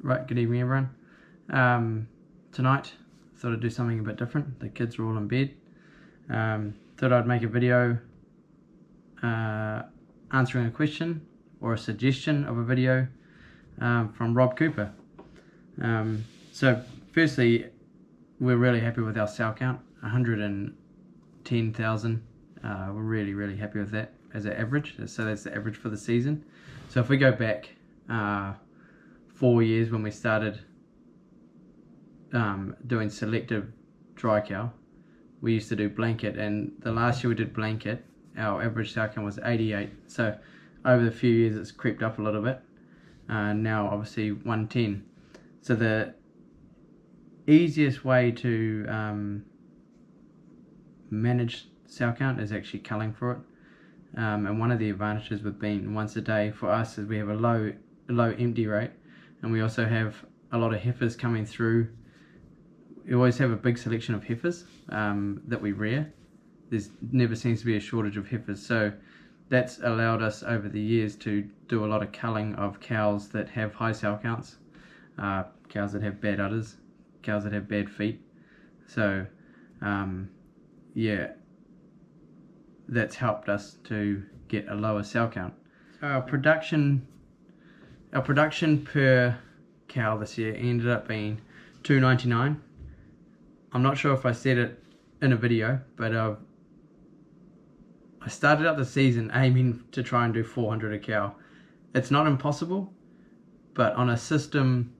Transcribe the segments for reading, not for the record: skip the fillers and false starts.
Right, good evening everyone. Tonight, thought I'd do something a bit different. The kids are all in bed. Thought I'd make a video answering a question or a suggestion of a video from Rob Cooper. So firstly, we're really happy with our sow count, 110,000. We're really happy with that as an average. So that's the average for the season. So if we go back 4 years when we started doing selective dry cow, we used to do blanket, and the last year we did blanket, our average sow count was 88. So over the few years it's crept up a little bit, now obviously 110. So the easiest way to manage sow count is actually culling for it, and one of the advantages with being once a day for us is we have a low empty rate, and we also have a lot of heifers coming through. We always have a big selection of heifers that we rear. There's never seems to be a shortage of heifers, so that's allowed us over the years to do a lot of culling of cows that have high sow counts, cows that have bad udders, cows that have bad feet. So yeah, that's helped us to get a lower sow count. So our production per cow this year ended up being $2.99. I'm not sure if I said it in a video, but I started out the season aiming to try and do 400 a cow. It's not impossible, but on a system,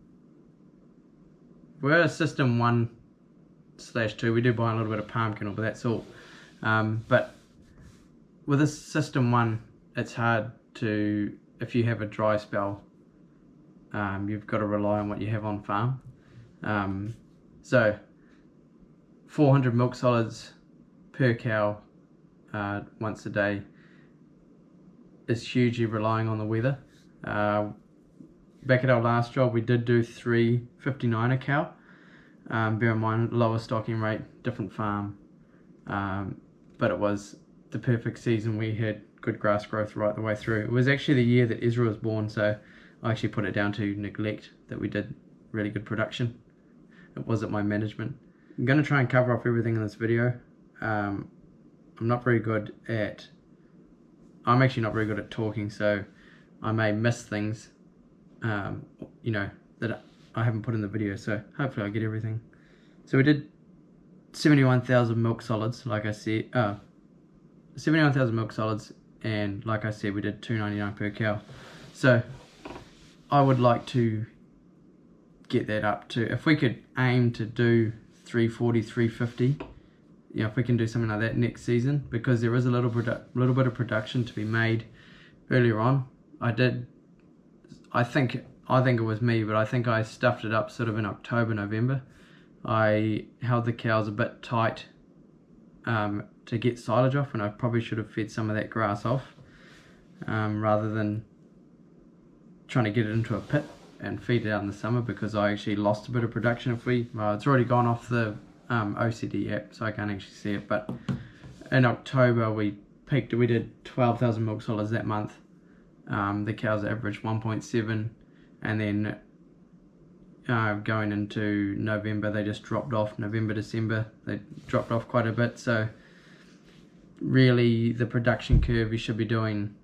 we're a system 1/2. We do buy a little bit of palm kennel, but that's all. But with a system 1, it's hard to, if you have a dry spell, you've got to rely on what you have on farm. So 400 milk solids per cow once a day is hugely relying on the weather. Back at our last job we did do 359 a cow. Bear in mind, lower stocking rate, different farm, but it was the perfect season. We had good grass growth right the way through. It was actually the year that Ezra was born, so I actually put it down to neglect that we did really good production. It wasn't my management. I'm going to try and cover off everything in this video. I'm actually not very good at talking, so I may miss things you know, that I haven't put in the video, so hopefully I'll get everything. So we did 71,000 milk solids, like I said, 71,000 milk solids, and like I said, we did $2.99 per cow. So I would like to get that up to, if we could aim to do 340, 350, you know, if we can do something like that next season, because there is a little bit of production to be made earlier on. I think it was me, but I think I stuffed it up sort of in October, November. I held the cows a bit tight to get silage off, and I probably should have fed some of that grass off rather than trying to get it into a pit and feed it out in the summer, because I actually lost a bit of production. It's already gone off the OCD app, so I can't actually see it, but in October we peaked. We did 12,000 milk solids that month. The cows averaged 1.7, and then going into November they just dropped off. November, December they dropped off quite a bit. So really the production curve you should be doing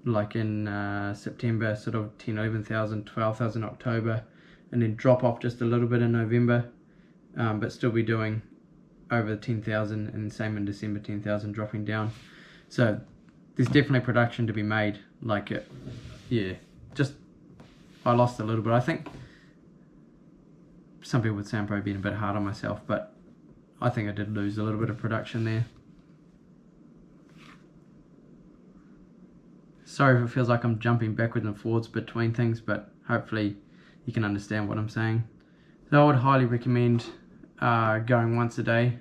like in September, sort of 10, 11,000, 12,000 October, and then drop off just a little bit in November, but still be doing over 10,000, and same in December, 10,000, dropping down. So there's definitely production to be made. Like it, yeah, just I lost a little bit. I think some people would say I'm probably being a bit hard on myself, but I think I did lose a little bit of production there. Sorry if it feels like I'm jumping backwards and forwards between things, but hopefully you can understand what I'm saying. So I would highly recommend going once a day.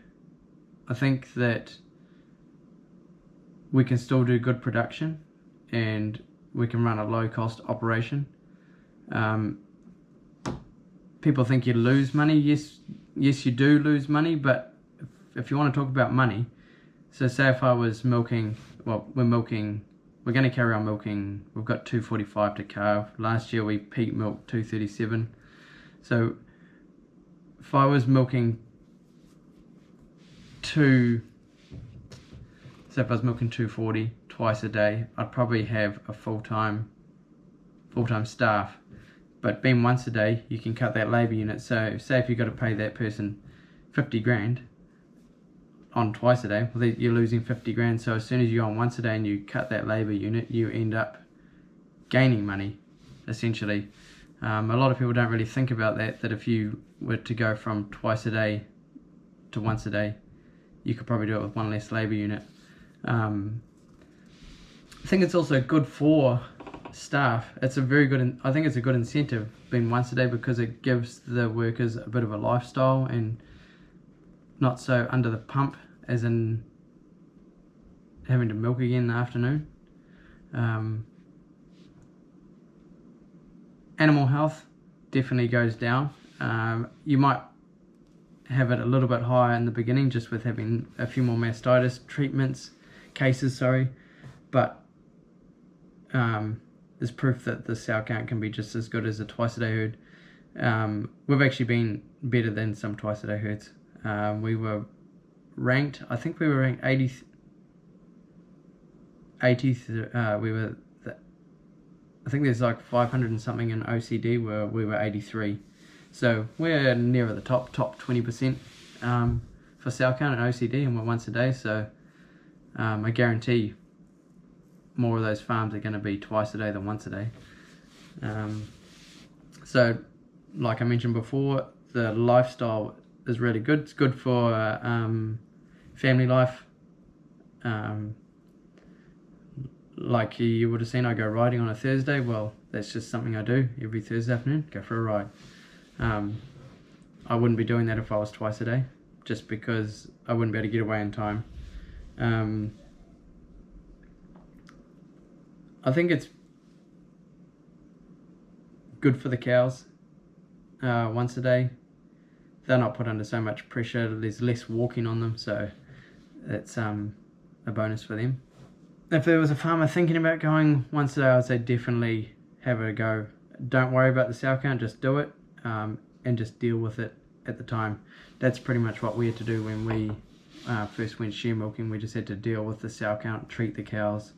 I think that we can still do good production, and we can run a low cost operation. People think you lose money. Yes you do lose money, but if you want to talk about money, so say if I was milking, well, we're milking we're going to carry on milking. We've got 245 to calve. Last year we peak milked 237. So if I was milking if I was milking 240 twice a day, I'd probably have a full-time staff. But being once a day, you can cut that labour unit. So say if you've got to pay that person 50 grand on twice a day, well, you're losing 50 grand. So as soon as you go on once a day and you cut that labour unit, you end up gaining money, essentially. A lot of people don't really think about that if you were to go from twice a day to once a day, you could probably do it with one less labour unit. I think it's also good for staff. It's a very good, I think it's a good incentive being once a day, because it gives the workers a bit of a lifestyle and not so under the pump, as in having to milk again in the afternoon. Animal health definitely goes down. You might have it a little bit higher in the beginning just with having a few more mastitis cases, but there's proof that the sow count can be just as good as a twice a day herd. We've actually been better than some twice a day herds. We were ranked, I think we were ranked 80th, I think there's like 500 and something in OCD where we were 83. So we're near the top 20% for sow count in OCD, and we're once a day. So I guarantee more of those farms are going to be twice a day than once a day. So like I mentioned before, the lifestyle is really good. It's good for family life. Like you would have seen, I go riding on a Thursday. Well, that's just something I do every Thursday afternoon, go for a ride. I wouldn't be doing that if I was twice a day, just because I wouldn't be able to get away in time. I think it's good for the cows once a day. They're not put under so much pressure. There's less walking on them, so it's a bonus for them. If there was a farmer thinking about going once a day, I would say definitely have it a go. Don't worry about the sow count, just do it, and just deal with it at the time. That's pretty much what we had to do when we first went share milking. We just had to deal with the sow count, treat the cows.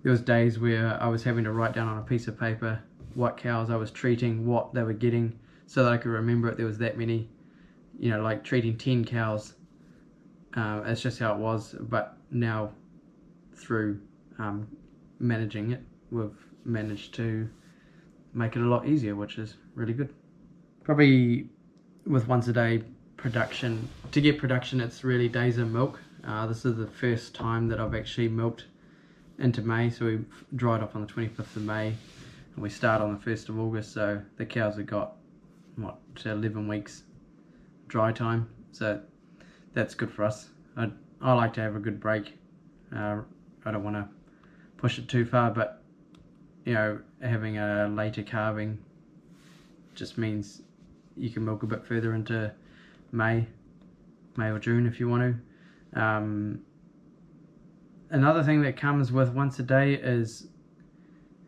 There was days where I was having to write down on a piece of paper what cows I was treating, what they were getting, so that I could remember it. There was that many, like treating 10 cows. It's just how it was. But now, through managing it, we've managed to make it a lot easier, which is really good. Probably with once a day production, to get production, it's really days of milk. This is the first time that I've actually milked into May, so we dried up on the 25th of May and we start on the 1st of August, so the cows have got 11 weeks dry time, so that's good for us. I like to have a good break. I don't want to push it too far, but having a later calving just means you can milk a bit further into May or June if you want to. Another thing that comes with once a day is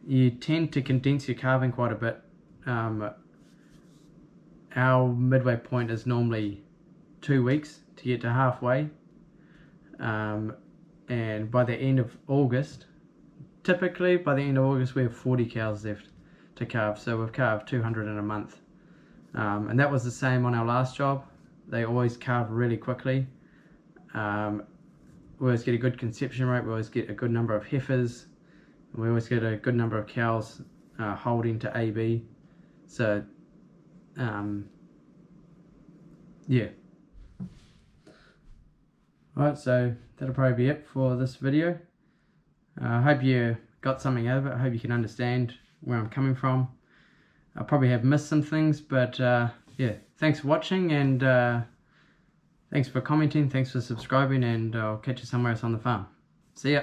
you tend to condense your calving quite a bit. Our midway point is normally 2 weeks to get to halfway, and by the end of August, typically by the end of August we have 40 cows left to calve, so we've calved 200 in a month, and that was the same on our last job. They always calve really quickly. We always get a good conception rate, we always get a good number of heifers, we always get a good number of cows holding to AB, so yeah. Alright, so that'll probably be it for this video. I hope you got something out of it. I hope you can understand where I'm coming from. I probably have missed some things, but yeah, thanks for watching, and thanks for commenting, thanks for subscribing, and I'll catch you somewhere else on the farm. See ya!